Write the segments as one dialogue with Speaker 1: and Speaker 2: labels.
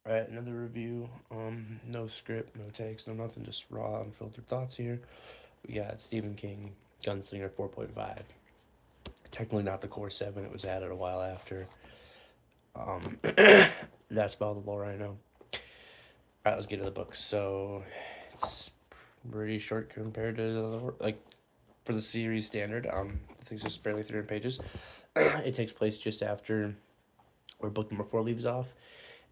Speaker 1: Alright, another review. No script, no takes, no nothing, just raw, unfiltered thoughts here. We got Stephen King, Gunslinger 4.5. Technically not the core 7, it was added a while after. Um, that's about the lore I know. Alright, let's get to the book. So, it's pretty short compared to like for the series standard. I think it's just barely 300 pages. It takes place just after where book number 4 leaves off.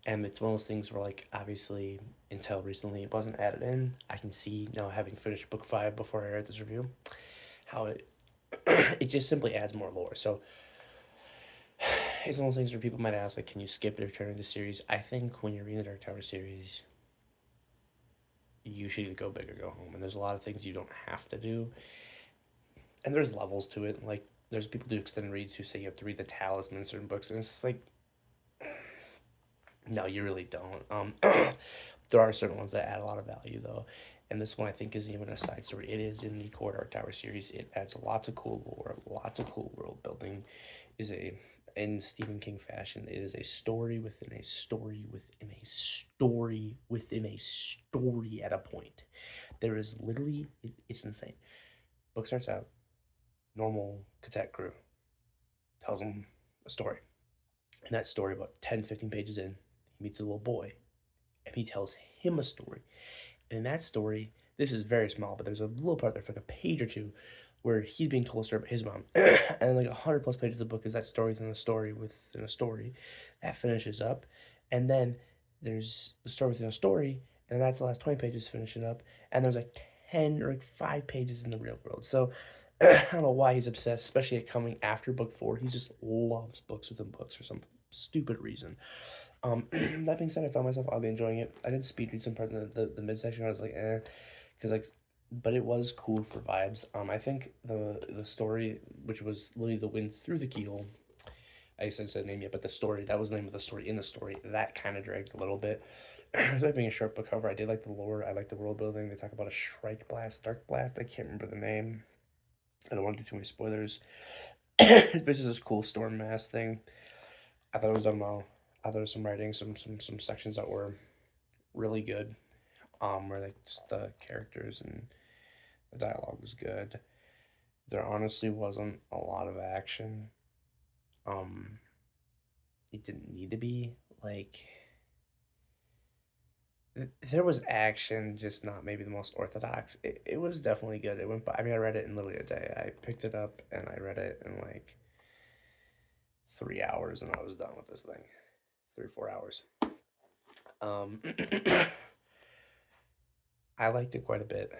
Speaker 1: And it's one of those things where, like, obviously, until recently, it wasn't added in. I can see now, having finished book 5 before I write this review, how it it just simply adds more lore. So it's one of those things where people might ask, like, can you skip it or turn into series? I think when you're reading the Dark Tower series, you should either go big or go home. And there's a lot of things you don't have to do, and there's levels to it. Like, there's people do extended reads who say you have to read the talisman in certain books, and it's like, no, you really don't. There are certain ones that add a lot of value though, and this one I think is even a side story. It is in the Core Dark Tower series. It adds lots of cool lore, lots of cool world building. Is a In Stephen King fashion, it is a story within a story within a story within a story at a point. There is literally it's insane. Book starts out normal cadet crew tells them a story, and that story about 10, 15 pages in, he meets a little boy and he tells him a story. And in that story, this is very small, but there's a little part there for like a page or two where he's being told a story about his mom. And like 100 plus pages of the book is that story within a story within a story. That finishes up. And then there's the story within a story, and that's the last 20 pages finishing up. And there's like 10 or like 5 pages in the real world. So I don't know why he's obsessed, especially at coming after book 4. He just loves books within books for some stupid reason. That being said, I found myself oddly enjoying it. I did speed read some parts in the midsection. I was like, because like, but it was cool for vibes. I think the story, which was literally the wind through the keyhole. I guess I said name yet, but the story that was the name of the story in the story that kind of dragged a little bit. Despite being a short book cover, I did like the lore. I like the world building. They talk about a Shrike Blast, Dark Blast. I can't remember the name. I don't want to do too many spoilers. It's basically this cool storm mass thing. I thought it was done well. I thought there was some writing, some sections that were really good. Where like just the characters and the dialogue was good. There honestly wasn't a lot of action. Um, it didn't need to be like there was action, just not maybe the most orthodox. It was definitely good. It went by. I mean, I read it in literally a day. I picked it up and I read it in like 3 hours, and I was done with this thing. 3 or 4 hours. Um, I liked it quite a bit.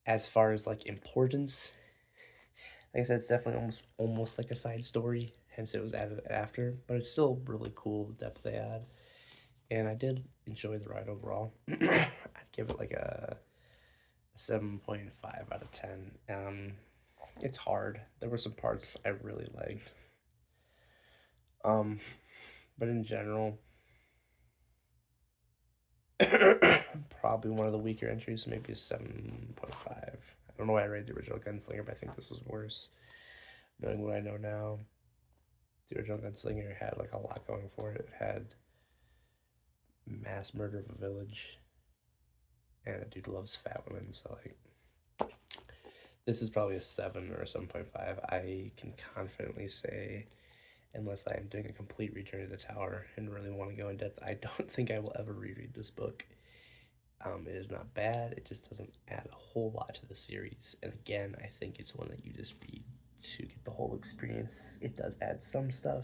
Speaker 1: As far as like importance, like I said, it's definitely almost like a side story. Hence, it was added after, but it's still really cool the depth they add, and I did enjoy the ride overall. I'd give it like a 7.5 out of 10. It's hard. There were some parts I really liked. Um, but in general, probably one of the weaker entries, maybe a 7.5. I don't know why I rated the original Gunslinger, but I think this was worse. Knowing what I know now, the original Gunslinger had like a lot going for it. It had mass murder of a village, and a dude loves fat women. So like, this is probably a 7 or a 7.5. I can confidently say, unless I am doing a complete return to the tower and really want to go in depth, I don't think I will ever reread this book. It is not bad. It just doesn't add a whole lot to the series. And again, I think it's one that you just read to get the whole experience. It does add some stuff,